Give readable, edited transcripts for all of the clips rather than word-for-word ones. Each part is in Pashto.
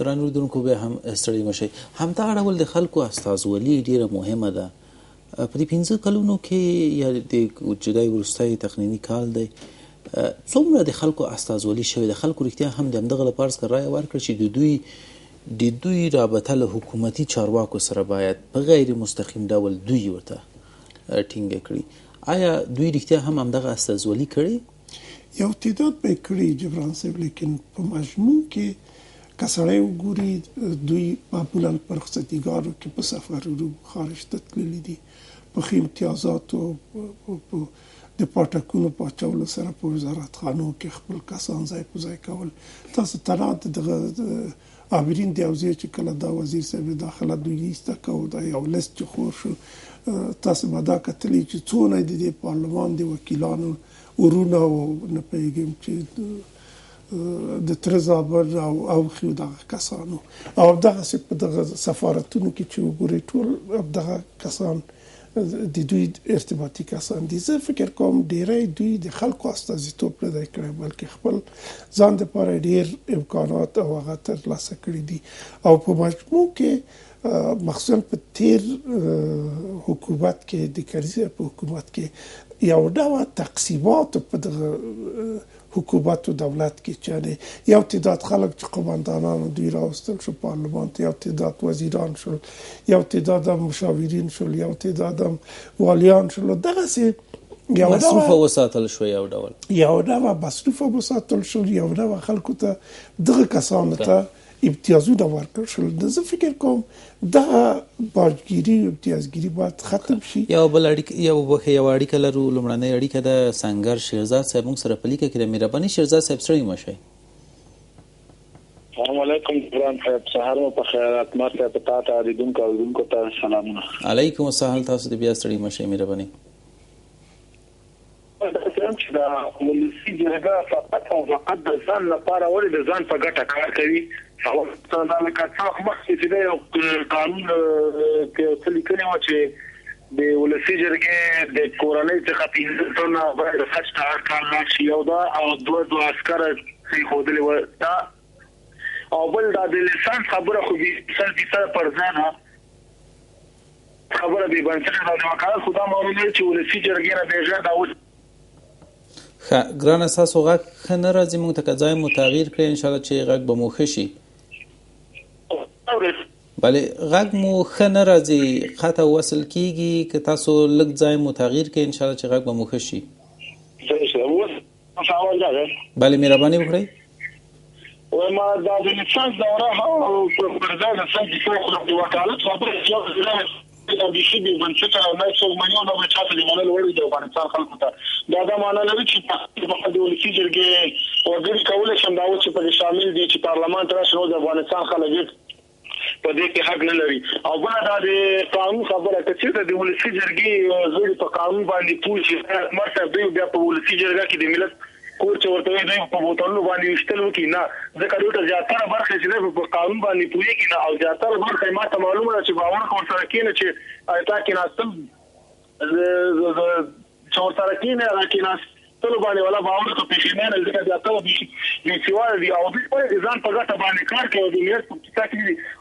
درنو لیدونکو بیا هم ستړي مشئ. همدغه ډول د خلکو استازولي ډېره مهمه ده. په دې 15 کلونو کې یا د جدای وروستی تقنیني کال دی څومره د خلکو استازولي شوې ده؟ خلکو رښتیا هم د همدغه لپاره څخه رایه ورکړه چې د دوی رابطه له حکومتي چارواکو سره باید په غیر مستقیم ډول دوی ورته ټینګه کړي. آیا دوی رښتیا هم همدغه استازولي کړي؟ یو تعداد به کړي جبران صاحب، لیکن په مجموع کې که سړی وګوري دوی معمولا په رخصتیګانو کې په سفرونو خارج ته تللي دي، په ښه امتیازاتو د پاټکونو په اچولو سره په وزارتخانو کې خپل کسان ځای په ځای کول. تاسو تنها دغه آمرین د حوزې چې کله دا وزیر صاحب داخله دوی ایسته کوو، دا یو لیست چې خور شو، تاسو به دا کتلي چې څونه د دې پارلمان د وکیلانو ورونه او نه پوهېږم چې د تره زابل او خو دغه کسانو او دغسې په دغه سفارتونو کې چې وګورئ ټول دغه کسان د دوی ارتباطي کسان دي. زه فکر کوم ډیری دوی د خلکو استازیتوب نه دی کړی، بلکې خپل ځان دپاره ډیر امکانات او هغه ترلاسه کړي دي. او په مجموع کې مخصوصا په تیر حکومت کې د کرزي په حکومت کې یو ډول تقسیمات په دغه حکومت و دولت کې چې یو تعداد خلک چې قماندانان دوی راوستل شو پارلمان ته، یو تعداد وزیران شول، یو تعداد مشاورین شول، یو تعداد والیان شول، دغسې یو مصروفه وساتل شو، یو ډول مصروفه وساتل شول، یو ډول خلکو ته دغه کسانو ته امتیازونه ورکړل شول. زه فکر کوم دغه باجګیري امتیازګیري باید ختم شي. یو اړیکه لرو، لومړنۍ اړیکه د سنگر شیرزاد صاحب موږ سره په لیکه کې د مهرباني شیرزاد صاحب ستړي مشئ. السلام علیکم جبران صاحب، سهار مو په خیر. اتمر صاحب ته تاسو لیدونکو ته سلامونه. علیکم السلام، تاسو د بیا ستړي مشئ مهرباني. چې دا ولسی جرګه فقط او فقط د ځان لپاره ولې د ځان په ګټه کار کوي. او دا لکه څنګه مخکې چې یو قانون کې څه لیکلي وو چې د ولسی جرګې د کورنۍ څخه 15 ټنه باید خرج ته هر کال راشي، یو دا او دوه عسکر چې ښودلي وو دا، او بل دا د لیسانس خبره خو سل پر ځان خبره بې بنسټه ده. د وکالت خو دا معلومه چې ولسي جرګې نه بېغیر دا ګران اساسو غږ ښه نه راځي، موږ ته که ځای مو تغییر کړئ انشاءالله چې غږ به مو ښه شي. بلې غږ مو ښه نه راځي، قطع وصل کیږي، که تاسو لږ ځای مو تغییر کړئ انشاءالله چې غږ به مو ښه شي. بلې مهرباني وکړئ. وما دا د لیسانس دوره او پر ځای د سن دفاع د وکالت خبره دا بيشي به بنسټه او نه څو مليون او چاته دی مونږ وړي د افغانستان خلکو ته دا معنا لري چې په د ولسی جرګې ورګري کول شم دا چې په شامل دي چې پارلمان تر شنو د افغانستان خلک په دې کې حق نه لري. او بل دا د قانون خبره چې د ولسی جرګې زوري په قانون باندې پوښي مرته دی بیا په ولسی جرګه کې د ملت کور چې ورته دی په بوتلو باندې وشتل وکي نه ځکه دوی ته زیاتره برخه چې په قانون باندې پوهیږي نه، او زیاتره برخه ما ته معلومه ده چې باور کوم سره کینه چې آیتا کې ناستم چې ورته کینه راکیناست ټول باندې ولا باور ته پېښینه نه ځکه زیاتره دي چې دی او دوی په ځان په ګټه باندې کار کوي. د ملت په څیر کې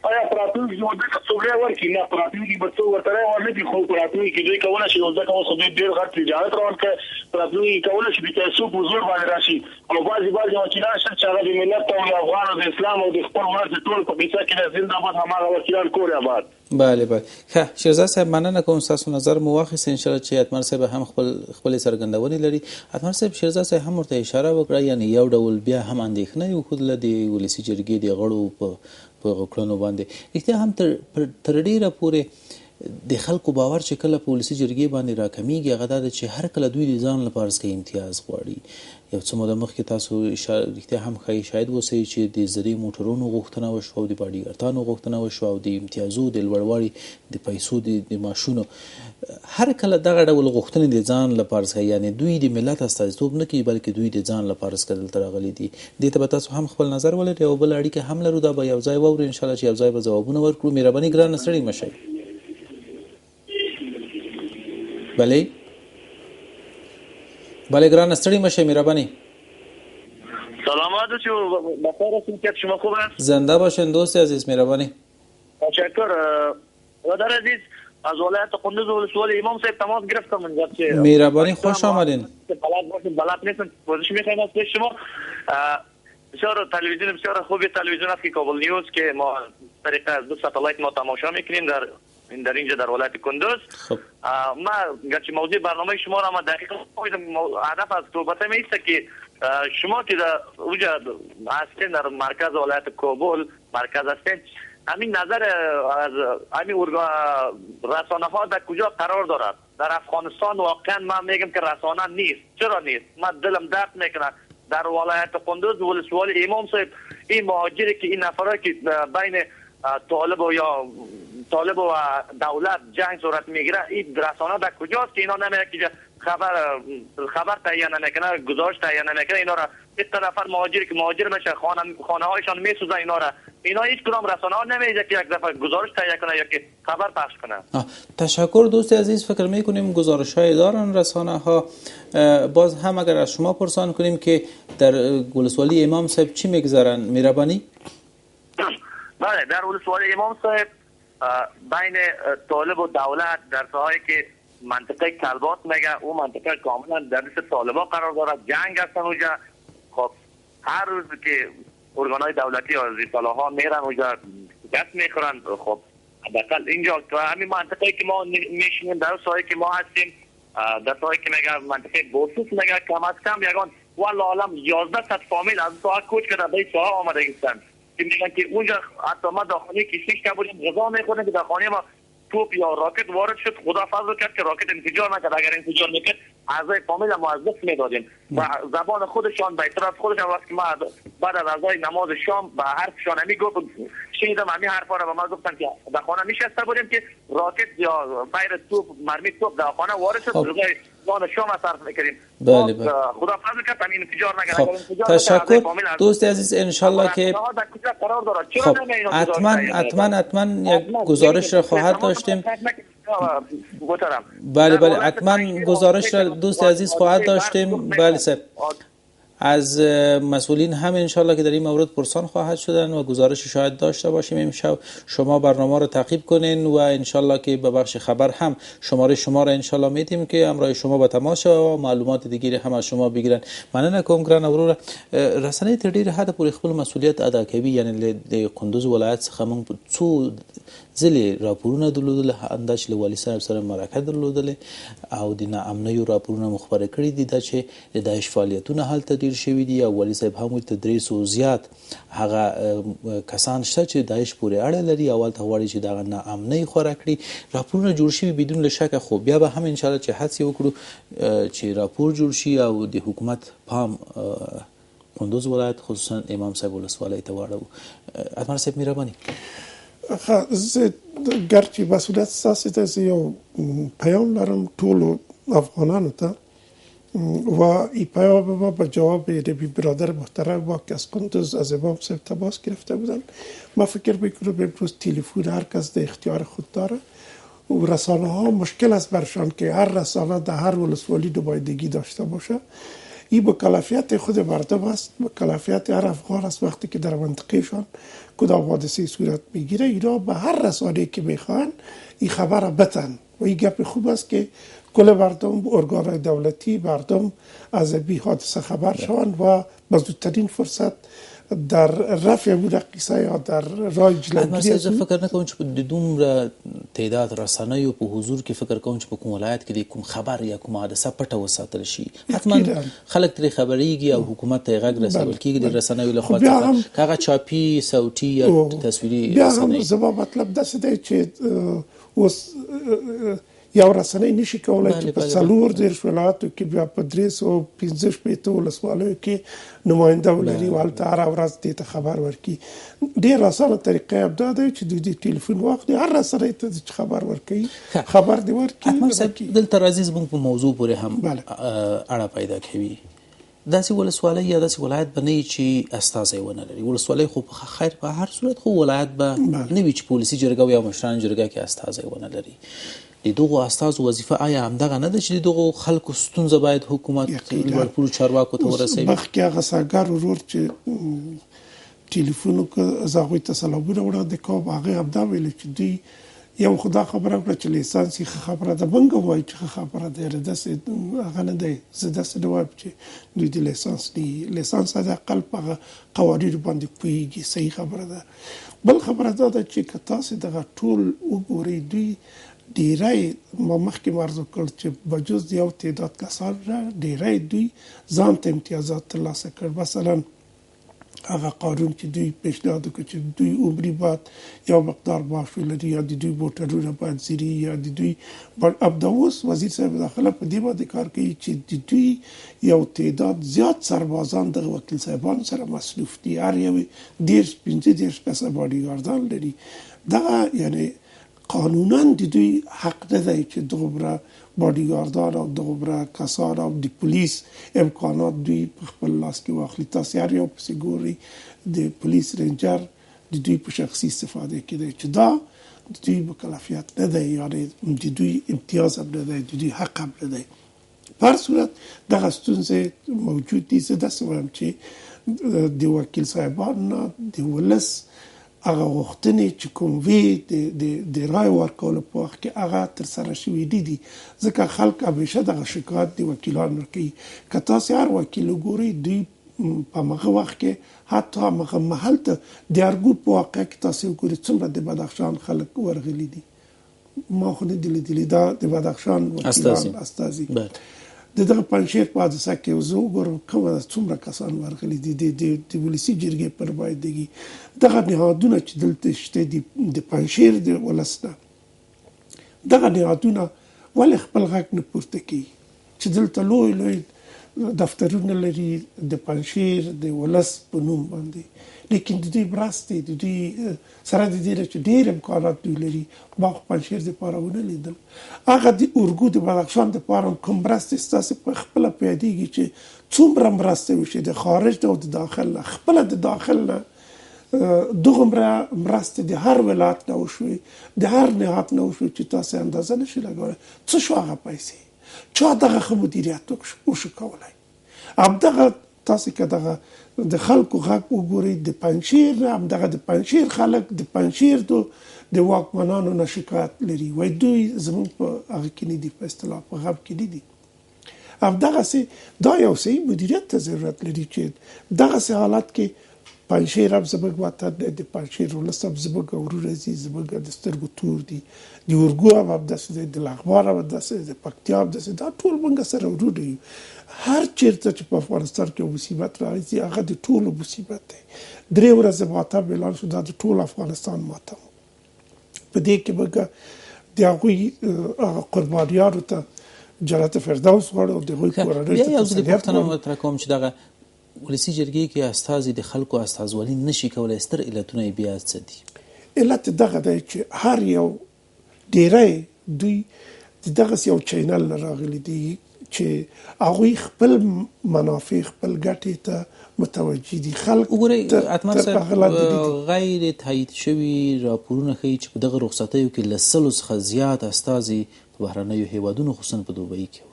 آیا پراتون یو د څوګړې ورکی نه پراتون کې بچو ورته ورنه دي خو پراتون کې دوی کوله چې نو ځکه اوس دوی ډېر غټ تجارت روان کړي، پراتون کې کوله چې د پیسو په زور باندې راشي او بعضي وکیلان چې هغه د ملت او افغان او د اسلام او د خپل ورته ټول په پیسه کې زنده‌باد همغه وکیلان کور آباد. بله ښه شیرزاد صاحب مننه کوم، ستاسو نظر مو واخیست انشاءالله چې اتمر صاحب هم خپلې څرګندونې لري. اتمر صاحب شیرزاد صاحب هم ورته اشاره وکړه، یعنی یو ډول بیا هم اندېښنه یې وښودله د ولسي جرګې د غړو په کړنو باندې. رښتیا هم تر ډېره پورې د خلکو باور چې کله په ولسي جرګې باندې راکمیږي هغه دا ده چې هر کله دوی د ځان لپاره څخه امتیاز غواړي. یو څه موده مخکې تاسو رښتیا هم ښایي شاید اوسئ چې د زري موټرونو غوښتنه وشوه او د باډیګارتانو غوښتنه وشوه او د امتیازو د لوړوالي د پیسو د معاشونو. هر کله دغه ډول غوښتنې د ځان لپاره څخه، یعنی دوی د ملت استازیتوب نه کوي بلکې دوی د ځان لپاره څخه دلته راغلي دي. دې ته به تاسو هم خپل نظر ولرئ او بله اړیکه هم لرو، دا به یو ځای واورو انشاءالله چې یو ځای به ځوابونه ورکړو. مهرباني ګرانه ستړي مشئ. بله ګرانه ستړي مشئ مهرباني. سلامات و بخیر هستید که شما خوب است؟ زنده باشین دوست عزیز، مهربانی. تشکر. برادر عزیز، از ولایت قندوز ولسوالی امام صاحب تماس گرفتم اینجا که مهربانی، خوش آمدین. بلد نیستم پوزش میخوایم از شما. بسیار تلویزیون بسیار خوبی تلویزیون است که کابل نیوز که ما طریق از دو ساتلایت ما تماشا میکنیم در اینجا در ولایت کندوز. خب ما گرچه موضوع برنامه شما را ما دقیقا هدف از صحبت میست که شما که در اوجا هستین در مرکز ولایت کابل مرکز هستین، همین نظر از همین رسانه ها در کجا قرار دارد؟ در افغانستان واقعا من میگم که رسانه نیست. چرا نیست؟ من دلم درد میکنه در ولایت قندوز ولسوالی امام صاحب این مهاجری که این نفرایی که بین طالب و دولت جنگ صورت میگیره، این رسانه در کجاست که اینا نمیره که خبر تهیه نمیکنه، گزارش تهیه نمیکنه؟ اینا را یک نفر مهاجری که مهاجر بشه خانه هایشان میسوزه، اینا هیچ کدام رسانه ها نمیده که یک دفعه گزارش تهیه کنه یا که خبر پخش کنه. تشکر دوست عزیز. فکر میکنیم گزارش های دارن رسانه ها. باز هم اگر از شما پرسان کنیم که در ولسوالی امام صاحب چی میگذارن، مهربانی؟ بله، در ولسوالی امام صاحب بین طالب و دولت در ساحایی که منطقه کلبات میگه، اون منطقه کاملا در دست طالبا قرار دارد، جنگ هستن اونجا. خب هر روز که ارگانهای دولتی یا زیرسالها میرن اونجا دست میخورن. خب حداقل اینجا همین منطقه که ما میشینیم در ساحایی که ما هستیم، در ساحایی که میگه منطقه بوسوس میگه، کم از کم یگان والله عالم 1100 فامیل از ساحه کوچ کرده به این ساحه آمده هستند که میگن که اونجا حتی ما در خانه کشیش که بودیم غذا میخوریم که در خانه ما توپ یا راکت وارد شد، خدا فضل کرد که راکت انفجار نکرد. اگر انفجار میکرد اعضای فامیل ما از دست میدادیم و زبان خودشان به اعتراف خودشان وقتی ما بعد از اعضای نماز شام به حرفشان میگفت، شنیدم همین حرفا را به ما گفتن که در خانه نشسته بودیم که راکت یا فایر توپ مرمی توپ در خانه وارد شد، روزای زمان شام صرف میکردیم. بله خدا فضل کرد همین انفجار نکرد. خب تشکر دوست عزیز. انشالله که خب حتما یک گزارش را خواهد داشتیم. بله حتما گزارش را دوست عزیز خواهد داشتیم. بله صاحب، از مسئولین هم انشالله که در این مورد پرسان خواهد شدن و گزارش شاید داشته باشیم امشب. شما برنامه رو تعقیب کنین و انشالله که به بخش خبر هم شماره شما را انشالله میدیم که همراه شما به تماس و معلومات دیگری هم از شما بگیرن. مننه کوم ګران اورور. رسنۍ تر ډیره حد پورې خپل مسؤلیت ادا کوي. یعنی د قندوز ولایت څخه موږ څو ځلې راپورونه درلودل، انداز له والي صاحب سره مرکه درلودل او د ناامنیو راپورونه مخبره کړي دي چې د داعش فعالیتونه هلته ډیر شوي دي او والي صاحب هم ته 300 زیات هغه کسان شته چې داعش پورې اړه لري او ته غواړي چې دا ناامنۍ خورا کړي. راپورونه جوړ شوي بدون شک. خو بیا به هم ان شاء الله چې هڅه وکړو چې راپور جوړ شي او د حکومت پام قندوز ولایت خصوصا امام صاحب ولسوالۍ ته واړو. اتمر صاحب مهرباني. زه گرچه مسئولیت ستاسو ته یو پیام لرم ټولو افغانانو ته و این پیام ما به جواب ربی برادر محترم ما که از قندوز از امام صاحب تماس گرفته بودن. ما فکر میکنم امروز تلفن هر کس در اختیار خود داره و رسانه ها مشکل است برشان که هر رسانه در هر ولسوالی نمایندگی داشته باشه. این مکلفیت خود مردم است، مکلفیت هر افغان است. وقتی که در منطقهشان کدام حادثه صورت میگیره اینا به هر رسانه‌ای که میخوان این خبر را بتن و این گپ خوب است که کل مردم، ارگان‌های دولتی، مردم از این حادثه خبر شوند و به زودترین فرصت در رفع اون قصه یا در راه جلوگیری از فکر نکوم چې د دومره تعداد رسنیو په حضور کې فکر کوم چې په کوم ولایت کې د کوم خبر یا کوم حادثه پټه وساتل شي. حتما خلک ترې خبرېږي او حکومت ته غږ رسول کېږي د رسنیو له خوا څخه هغه چاپي صوتي یا تصویري بیا هم زما مطلب داسې دی چې اوس یو رسنۍ نشي کولای چې په 4 ولایتو کې بیا په 315 ولسوالیو کې نماینده ولري او هلته هره ورځ دې ته خبر ورکړي. ډېر اسانه طریقه یې دا دی چې دوی د ټلیفون واخلي، هر رسنۍ ته چې خبر ورکوي خبر دې ورکړي. دلته راځي زموږ په موضوع پورې هم اړه پیدا کوي. داسې ولسوالۍ یا داسې ولایت به نه وي چې استازی ونه لري. ولسوالۍ خو خیر په هر صورت خو ولایت به نه وي چې پولیسي جرګه یا مشران جرګه کې استازی ونه لري. د دغو استازو وظیفه آیا همدغه نه ده چې د دغو خلکو ستونزه باید حکومت لوړپوړو چارواکو ته ورسوي؟ مخکې هغه ساګر ورور چې ټلیفون وکړ زه هغوی ته سلامونه وړاندې کوم، هغې همدا ویل چې دوی یو خدا خبره وکړه چې لیسانس یې ښه خبره ده، موږ هم وایو چې ښه خبره ده، یاره داسې هغه نه دی، زه داسې نه وایم چې دوی د لیسانس نه لیسانس حداقل په هغه قوانینو باندې پوهېږي، صحیح خبره ده. بل خبره دا ده چې که تاسې دغه ټول وګورئ، دوی ډیری ما مخکې عرض وکړ چې بجز د یو تعداد کسان ډیری دوی ځان ته امتیازات ترلاسه کړ. مثلا هغه قانون چې دوی پیشنهاد وکړ چې دوی عمري باید یو مقدار معاش ولري، یا د دوی موټرونه باید زیري، یا د دوی همدا اوس وزیر صاحب داخله په دې باندې کار کوي چې د دوی یو تعداد زیات سربازان دغه وکیل صاحبانو سره مصروف دي، هر یو 15 کسه باډیګاردان لري. دغه یعنی قانونا د دوی حق نه دی چې دومره باډیګاردان او دومره کسان او د پولیس امکانات دوی په خپل لاس کې واخلي. تاسې هر یو پسې ګورئ د پولیس رینجر د دوی په شخصي استفاده کې دی، چې دا د دوی مکلفیت نه دی، یعنی د دوی امتیاز هم نه دی، د دوی حق هم نه دی. په هر صورت دغه ستونزې موجود دي. زه داسې وایم چې د وکیل صاحبانو نه د ولس هغه غوښتنې چې کوم وی د رای ورکولو په وخت کې هغه ترسره شوي دي، ځکه خلک همیشه دغه شکایت د وکیلانو کوي. که تاسې هر وکیل وګورئ، دوی په هغه وخت کې حتی هغه محل ته د ارګو په واقع کې تاسې وګورئ څومره د بدخشان خلک ورغلي دي. ما خو نه دي لیدلي دا د بدخشان وکیلان استازي. د دغه پنجشیر په حادثه کې زه وګورم کومه څومره کسان ورغلي دي د ولسي جرګې پر بایدګي. دغه نهادونه چې دلته شته د پنجشیر د ولس نه، دغه نهادونه ولې خپل غږ نه پورته کوي چې دلته لوی لوی دفترونه لري د پنجشیر د ولس په نوم باندې، لیکن د دوی مرستې د دوی سره د دې چې ډېر امکانات دوی لري. ما خو پنجشیر دپاره ونه لیدل. هغه د اورګو د بدخشان دپاره کوم مرستې ستاسې په خپله پیادېږي چې څومره مرستې وشي د خارج نه او د داخل نه، خپله د داخل نه دغومره مرستې د هر ولایت نه وشوي، د هر نهاد نه وشوي چې تاسې اندازه نشي لګولی. څه شو هغه پیسې؟ چا دغه ښه مدیریت وشو کولی؟ همدغه تاسې که دغه د خلکو غږ وګورئ، د پنجشیر نه همدغه د پنجشیر خلک د پنجشیر د واکمنانو نه شکایت لري، وایي دوی زموږ په هغه کې نه دي، په اصطلاح په غم کې نه دي. همدغسې دا یو صحیح مدیریت ته ضرورت لري چې دغسې حالت کې پنجشیر هم زموږ وطن دی، د پنجشیر ولس هم زموږ ورونه دي، زموږ د سترګو تور دي، د اورګو هم همداسې دی، د لغمان هم همداسې دی، د پکتیا هم همداسې، دا ټول موږ سره ورونه یو. هر چیرته چې په افغانستان کې مصیبت راځي هغه د ټولو مصیبت دی. 3 ورځې ماتم اعلان شو، دا د ټول افغانستان ماتم. په دې کې موږ د هغوی قربانیانو ته جنت فردوس غواړو او د هغوی کورنۍ ته یو ځل پوښتنه مطرح کوم چې دغه ولسي جرګې کې استازي د خلکو استازولي نشي کولی، ستر علتونه یې بیا څه دي؟ علت دغه دی چې هر یو ډیری دوی د دغسې یو چینل نه راغلي دي چې هغوی خپل منافع خپل ګټې ته متوجه دي. خلک وګورئ اتمر صاحب، غیر تایید شوي راپورونه ښیي چې په دغه رخصتیو کې له 100 څخه زیات استازي په بهرنیو هیوادونو خصوصا په دوبۍ کې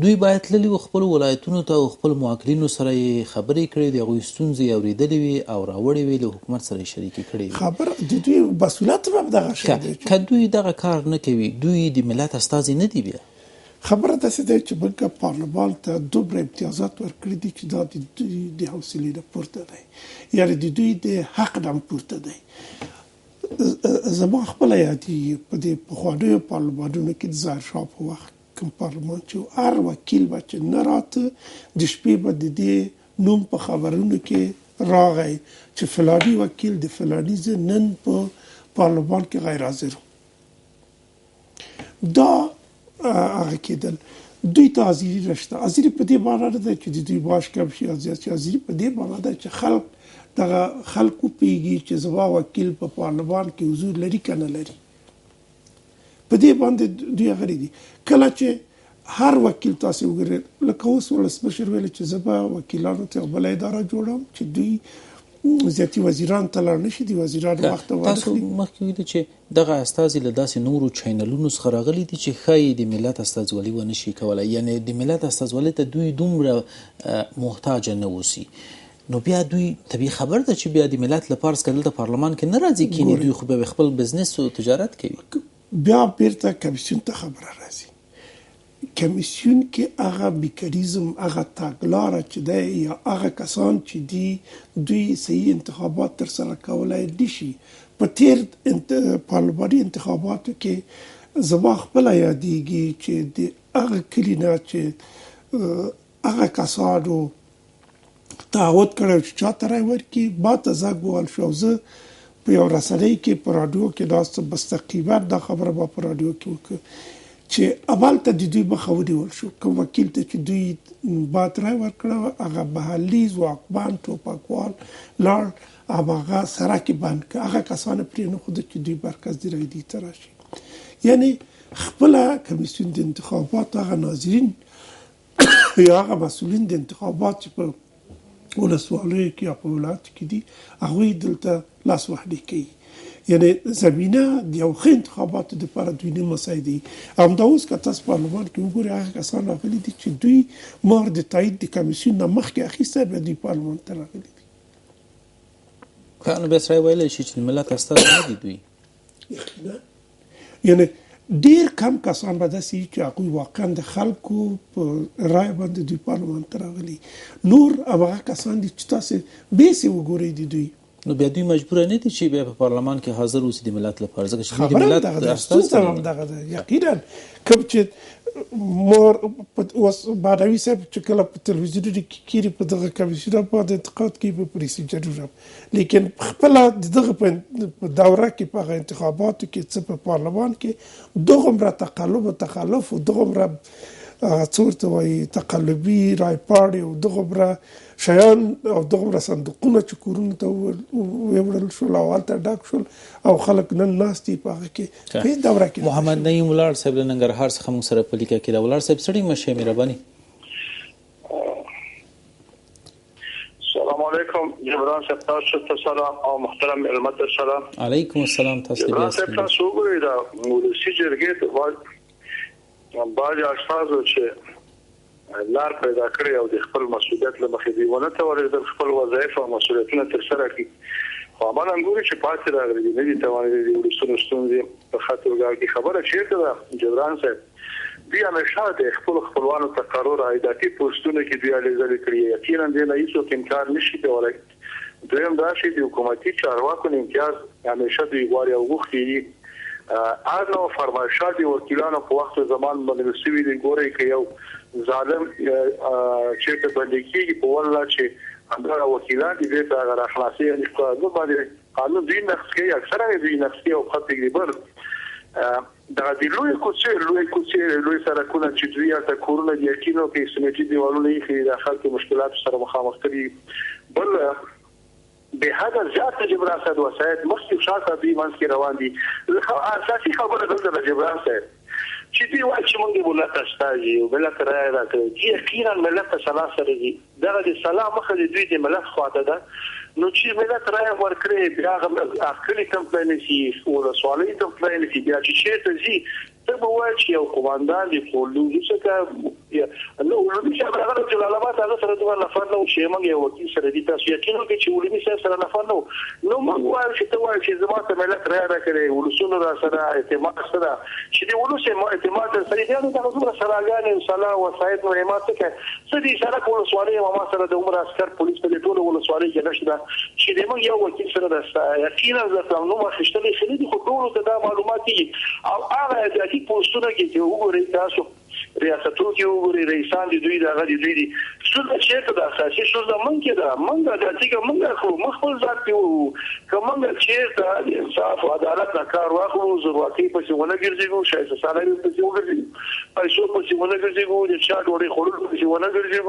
دوی باید تللي وو، خپلو ولایتونو ته او خپلو موکلینو سره یې خبرې کړې دي، هغوی ستونزې اورېدلې وي او راوړې وي، له حکومت سره یې شریکې کړې وي. خبره د دوی مسؤلیت هم دغه شی دی. که دوی دغه کار نه کوي، دوی د ملت استازي نه دي. بیا خبره داسې دی چې موږ پارلمان ته دومره امتیازات ورکړي دي چې دا د دوی د حوصلې نه پورته دی، یعنې د دوی د حق نه پورته دی. زما خپله یادېږي په دې پخوانیو پارلمانونو کې د ظاهرشاه په وخت کوم پارلمان چې هر وکیل به چې نه راته د شپې به د دې نوم په خبرونو کې راغی چې فلاني وکیل د فلاني ځای نن په پارلمان کې غیر حاضر دا هغه کېدل. دوی ته حاضري نشته. حاضري په دې معنا نه ده چې د دوی معاش کم شي او زیات شي، حاضري په دې معنا ده چې دغه خلک وپوهېږي چې زما وکیل په پارلمان کې حضور لري که نه لري. په دې باندې دوی غلي دي. کله چې هر وکیل تاسې وګورئ، لکه اوس ولسمشر ویل چې زه به وکیلانو ته یو بله اداره جوړوم چې دوی زیاتي وزیران ته لاړ نشي. د وزیرانو وخت تاسو مخکې ویلي چې دغه استازي له داسې نورو چینلونو څخه راغلي دي چې ښایي د ملت استازولي ونه شي کولی، یعنې د ملت استازولي ته دوی دومره محتاج نه اوسي، نو بیا دوی طبیعي خبر ده چې بیا د ملت لپاره که دلته پارلمان کې نه راځي کینی، دوی خو به خپل بزنس او تجارت کوي. بیا بیرته کمیسیون ته خبره راځي. کمیسیون کې هغه میکانیزم، هغه تګلاره چې دی یا هغه کسان چې دي دوی صحیح انتخابات ترسره کولی نشي. په تیر پارلماني انتخاباتو کې زما خپله یادېږي چې د هغه کلي نه چې هغه کسانو تعهد کړی چې چاته رای ورکړي، ما ته زنګ ووهل شو. زه په یو رسنۍ کې په راډیو کې ناست، مستقیما دا خبره ما په راډیو کې وکړه چې اول ته د دوی مخه ونیول شو. کوم وکیل ته چې دوی باید رای ورکړه هغه محلي ځواکمن ټوپکوال لاړ، هغه سړک یې بند کړه. هغه کسان پرې نه ښوده چې دوی مرکز د رایدي ته راشي. یعنې خپله کمیسیون د انتخاباتو هغه ناظرین یا هغه مسؤلین د انتخابات چې په ولسوالیو کې یا په ولایاتو کې دي هغوی دلته لاس وهنې کوي. یعنې زمینه د یو ښه انتخاباتو دپاره دوی نه مساعدوي. همدا اوس که تاسو پارلمان کې وګورئ هغه کسان راغلي دي چې دوی مهر د تایید د کمیسیون نه مخکې اخیستی، بیا دوی پارلمان ته راغلي دي. نو بیا سړی ویلی شي چې ملت استازي نه دي دوی. یقینا یعنې ډېر کم کسان به داسې وي چې هغوی واقعا د خلکو په رایه باندې دوی پارلمان ته راغلي. نور هماغه کسان دي چې تاسې بیسې وګورئ د دوی، نو بیا دوی مجبوره نه دي چې بیا په پارلمان کې حاضر اوسي د ملت لپاره، ځکه چې خبره دغه ده، ستونزه هم دغه ده. یقینا کوم چې مور اوس بادوي صاحب چې کله په تلویزیونونو کې کیري په دغه کمیسیون باندې انتقاد کوي په پروسیجرونه، لیکن خپله د دغه په دوره کې په هغه انتخاباتو کې څه په پارلمان کې دغومره تقلب او تخلف او دغومره څه ورته وایي تقلبي رای پاړې او دغومره شیان او دغومره صندوقونه چې کورونو ته ویوړل شول او هلته ډک شول او خلک نن ناست دي په هغه کې په هېڅ دوره کې. محمد نعیم ولاړ صاحب له ننګرهار څخه موږ سره په لیکه کې ده. ولاړ صاحب سړی مشه مهرباني. السلام علیکم جبران صاحب، تاسو ته سلام او محترم علمت سلام. علیکم السلام. تاسو جبران صاحب تاسو وګورئ دا ولسی جرګې ته بعض اشخاص چې لار پیدا کړی او د خپل مسؤلیت له مخې دی ونه توانېدل خپل وظایف او مسؤلیتونه ترسره کړي، خو عملاً ګوري چې پاتې راغلي نه دي توانېدلي د ولسونو ستونزې په خاطر کې خبره چېرته ده. جبران صاحب دوی همیشه د خپل خپلوانو تقرر عایداتي پوسټونه کې دوی اړیزلې کړي، یقینا دې نه هیڅوک انکار نشي کولی. دویم دا چې د حکومتي چارواکو امتیاز همیشه دوی غواړي او غوښتي دي نو فرمایشات وکیلانو په وخت زمان باندې سوي دي. ګوري کې یو ظالم چې ته باندې کېږي په ولا چې هغه وکیلان دي د هغه اخلاصي قانون باندې قانون دین نقصي اکثره دي نقصي او خطي لري دا د لوی کوڅې لوی سرکونه چې دوی ته کورونه دي کینو کې سمېټي دیوالونه یې د خلکو مشکلات سره مخامخ کړي. بل به هغه ذات جبران صاحب وسایت مخکې شاته دی منځ کې روان دي. اساسي خبره دلته جبران صاحب چې دی وایي چې موږ ولته استاجي او ملت راځي راځي یقینا ملت سلام سره دي دغه د سلام مخه دوی د ملت خواته ده. نو چې ملت راځي ورکړي بیا هغه اخلي کمپاین شي او سوالي کمپاین شي بیا چې چیرته زی ته به وایي چې یو قوماندان دی پولیسو څخه نو ولودي چې هغه جلال آباد هغه سره دوه نفر نو چې موږ یو وکیل سره دي تاسو یقینا کې چې ولودي سره نفر نو موږ وایو چې ته وایي چې زما ته ملت راځي ولسونو را سره اعتماد سره چې دی ولسه اعتماد سره دی نو تاسو سره سراغان او صلاح وسایت نو ایمات څخه سدي سره کول سوالي ما سره د عمر عسكر پولیس په ټولو ولسوالۍ کې نشته چې د موږ یو وکیل سره د یقینا زه نو ما خشتلې خلې خو ټول ته دا معلومات دي او هغه د پوسټونه کې چې وګورئ تاسو ریاستونو کې وګورئ رئیسان دي دوی دغه دي دوی څه چې دا اساسي څه زمونږ کې دا موږ د چې موږ خو مخفل ذات یو کوم چې دا انصاف او عدالت نه کار واخلو ضرورتي په څه ونه ګرځيږي شاید سالاري په څه وګرځي پیسو په څه ونه ګرځيږي د چا ډوړې خورل په څه ونه ګرځيږي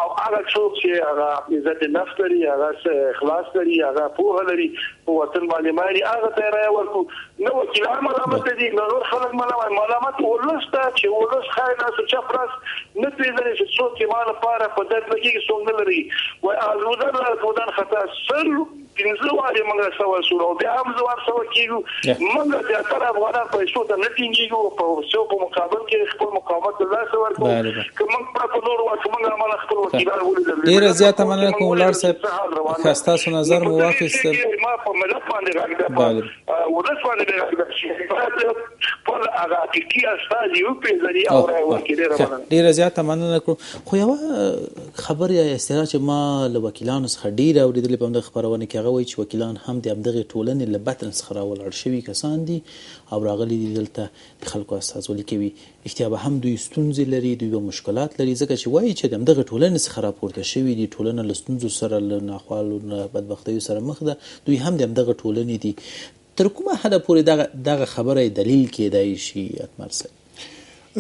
او هغه څوک چې هغه عزت نفس لري هغه اخلاص لري هغه پوهه لري په وطن باندې مالي هغه ته راي ورکو نو وکیلان ملامت دي نور خلک ملامت ولسته چې ولس خاين اسو چا پرس نه پیژني چې څوک یې مال لپاره په درد کې څنګه نه لري وای الودان خطا سر پنځه واره موږ سوا شو بیا هم زوار سوا کیږو موږ د تر افغانان پیسو ته نه ټینګیږو په څو په مقابل کې خپل مقاومت الله سوار کوو کوم په نور وخت موږ عمل خپل وکیلان ولیدل ډیر زیاته مننه کوم ولر صاحب خاصه نظر مو واخیست ما په ملت باندې راغلی ورس باندې راغلی په هغه کې استاد یو پیژني او وکیل ډیر زیاته مننه کوم خو یو خبر یا استراحت چې ما له وکیلانو څخه ډیر اوریدلې په خبرونه کې هغه وایي چې وکیلان هم د همدغه ټولنې له بطن څخه راولاړ شوي کسان دي او راغلي دي دلته د خلکو استازولي کوي احتیا به هم دوی ستونزې لري دوی به مشکلات لري ځکه چې وایي چې د همدغه ټولنې څخه راپورته شوي دي ټولنه له ستونزو سره له ناخوالو نه بدبختیو سره مخ ده دوی هم د همدغه ټولنې دي تر کومه حده پورې دغه خبره دلیل کېدای شي اتمر صاحب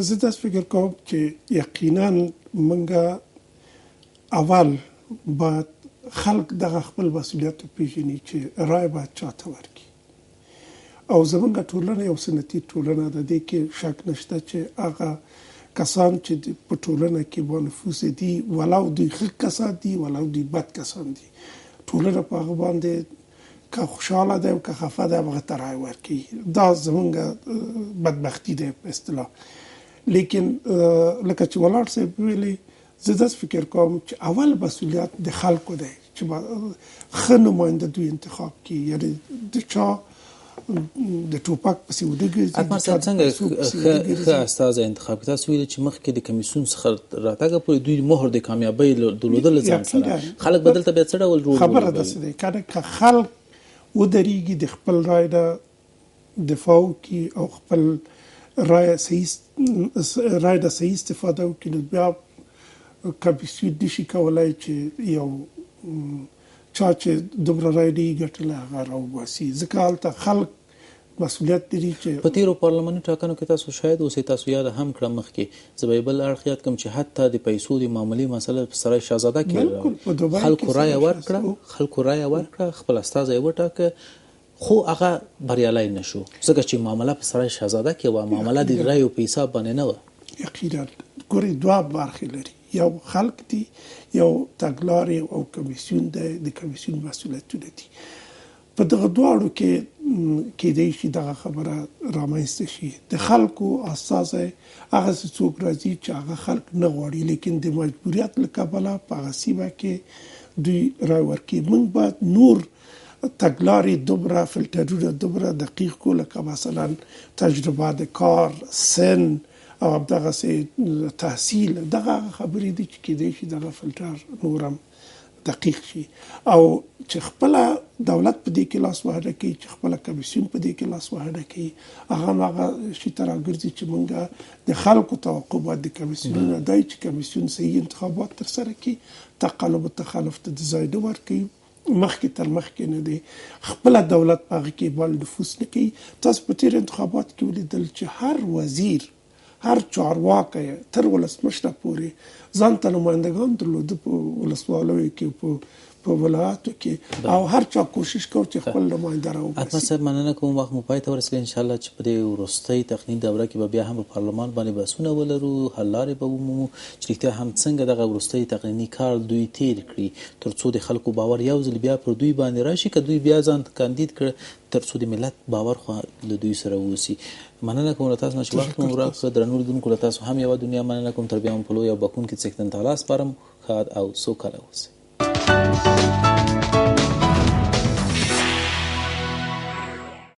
زه داسې فکر کوم چې یقینا موږ اول باید خلق دغه خپل مسؤلیت پیژني چې رای باید چاته ورکړي او زمونږ ټولنه یو سنتي ټولنه ده دې کې شک نشته چې هغه کسان چې په ټولنه کې با نفوذ دي ولو دوی ښه کسان دي ولو دوی بد کسان دي ټولنه په هغه باندې که خوشحاله ده او که خفه ده هغه ته رای ورکړي دا زمونږ بدبختي ده په اصطلاح لیکن لکه چې ولاړ صاحب ویلي زه داسې فکر کوم چې اول مسؤلیت د خلکو دی چې ښه نماینده دوی انتخاب کړي یعنې د چا د ټوپک پسې ودرېږي اتمر صاحب څنګه ښه استازی انتخاب کړي تاسو ویلي چې مخکې د کمیسیون څخه راتګه پورې دوی مهر د کامیابۍ درلودل ځان سره خلک به دلته بیا څه ډول رول خبره داسې دی که خلک ودرېږي د خپل رای نه دفاع وکړي او خپل رای د صحیح استفاده وکړي نو بیا کمیسیون نشي کولای چې یو چا چې دومره رای نه وي ګټلی هغه راوباسي ځکه هلته خلک مسؤلیت لري چې په تېرو پارلماني ټاکنو کې تاسو شاید اوسئ تاسو یاد هم کړه مخکې زه به یې بل اړخ یاد کړم چې حتی د پیسو د معاملې مسله په سرای شهزاده کې خلکو رایه ورکړه خپل استازی یې وټاکه خو هغه بریالی نه شو ځکه چې معامله په سرای شهزاده کې وه معامله د رایو په حساب باندې نه وه یقینا ګورئ دوه برخې لري یو خلق دي یو تګلارې او کمیسیون دی د کمیسیون مسؤلیتونه دي په دغه دواړو کې کېدای شي دغه خبره رامنځته شي د خلکو استازی هغه څوک راځي چې هغه خلک نه غواړي لیکن د مجبوریت له کبله په هغه سیمه کې دوی رای ورکوي موږ باید نور تګلارې دومره فلټرونه دومره دقیق کړو لکه مثلا تجربه د کار سن او دغه تحصیل دغه خبرې دي چې کېدای شي دغه فلټر نورم دقیق شي او چې خپل دولت په دې کې لاس وهنه کوي چې خپل کمیسیون په دې کې لاس وهنه کوي هغه شي تر راګرځي چې مونږه د خلکو توقعات د کمیسیون نه دی چې کمیسیون صحیح انتخابات تر سره کوي تقلب تخلف ته د ځای نه ورکوي مخکې تر مخکې نه دی خپل دولت په هغه کې بل نفوذ نه کوي تاسو په تیر انتخابات کې ولیدل چې هر وزیر هر چارواکی تر ولسمشره پورې ځان ته نمایندګان درلوده په ولسوالیو کې په ولایاتو کې او هر چا کوشش کوي چې خپل نماینده راوباسي اتمر صاحب مننه کوم وخت مو پای ته ورسېږي ان شاء الله چې په دې وروستۍ تخنیک دوره کې به بیا هم په پارلمان باندې بحثونه ولرو حل لارې به ومومو چې رښتیا هم څنګه دغه وروستۍ تقنیني کار دوی تیر کړي تر څو د خلکو باور یو ځل بیا پر دوی باندې راشي که دوی بیا ځان کاندید کړي تر څو د ملت باور خو له دوی سره ووسي مننه کوم له تاسو نه چې وخت مو راکړ درنو لیدونکو له تاسو هم یوه دنیا مننه کوم تر بیا هم په لوی او بخښونکي څښتن تعالی سپارم ښاد او سوکاله اوسئ